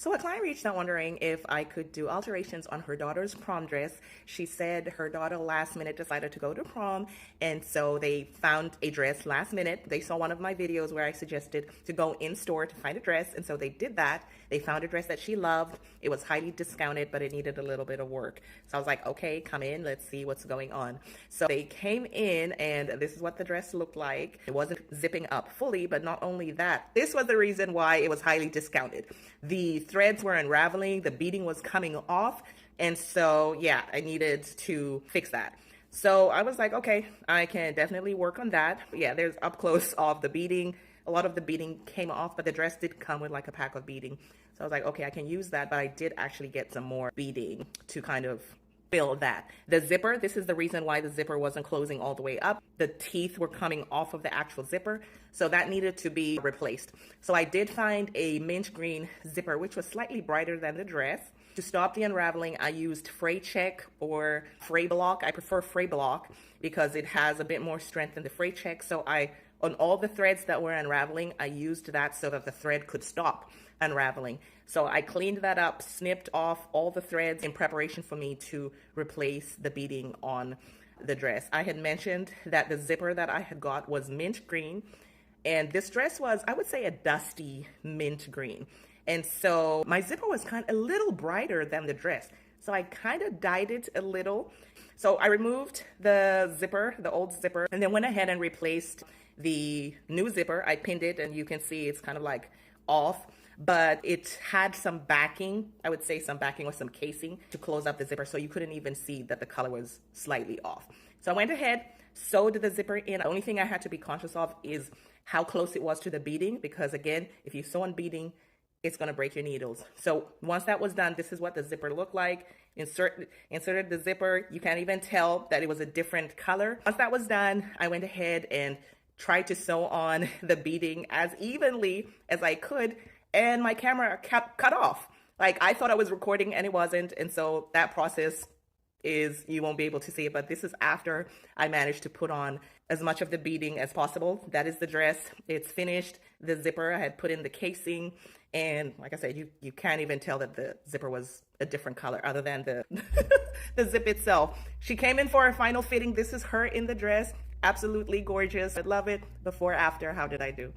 So a client reached out wondering if I could do alterations on her daughter's prom dress. She said her daughter last minute decided to go to prom, and so they found a dress last minute. They saw one of my videos where I suggested to go in store to find a dress, and so they did that. They found a dress that she loved. It was highly discounted, but it needed a little bit of work. So I was like, okay, come in, let's see what's going on. So they came in, and this is what the dress looked like. It wasn't zipping up fully, but not only that, this was the reason why it was highly discounted. The threads were unraveling, the beading was coming off, and so yeah, I needed to fix that. So I was like, okay, I can definitely work on that. Yeah, there's up close of the beading. A lot of the beading came off, but the dress did come with like a pack of beading. So I was like, okay, I can use that, but I did actually get some more beading to kind of fill that. The zipper, this is the reason why the zipper wasn't closing all the way up. The teeth were coming off of the actual zipper, so that needed to be replaced. So I did find a mint green zipper, which was slightly brighter than the dress. To stop the unraveling, I used fray check or fray block. I prefer fray block because it has a bit more strength than the fray check. So on all the threads that were unraveling, I used that so that the thread could stop unraveling. So I cleaned that up, snipped off all the threads in preparation for me to replace the beading on the dress. I had mentioned that the zipper that I had got was mint green, and this dress was, I would say, a dusty mint green. And so my zipper was kind of a little brighter than the dress. So I kind of dyed it a little. So I removed the zipper, the old zipper, and then went ahead and replaced the new zipper. I pinned it, and you can see it's kind of like off, but it had some backing, I would say some backing or some casing to close up the zipper, so you couldn't even see that the color was slightly off. So I went ahead, sewed the zipper in. The only thing I had to be conscious of is how close it was to the beading, because again, if you sew on beading, it's going to break your needles. So once that was done, this is what the zipper looked like. Inserted the zipper. You can't even tell that it was a different color. Once that was done, I went ahead and tried to sew on the beading as evenly as I could, and my camera kept cut off. Like, I thought I was recording and it wasn't, and so that process is, you won't be able to see it, but this is after I managed to put on as much of the beading as possible. That is the dress. It's finished. The zipper, I had put in the casing, and like I said, you can't even tell that the zipper was a different color other than the the zip itself. She came in for a final fitting. This is her in the dress. Absolutely gorgeous. I love it. Before, after, how did I do?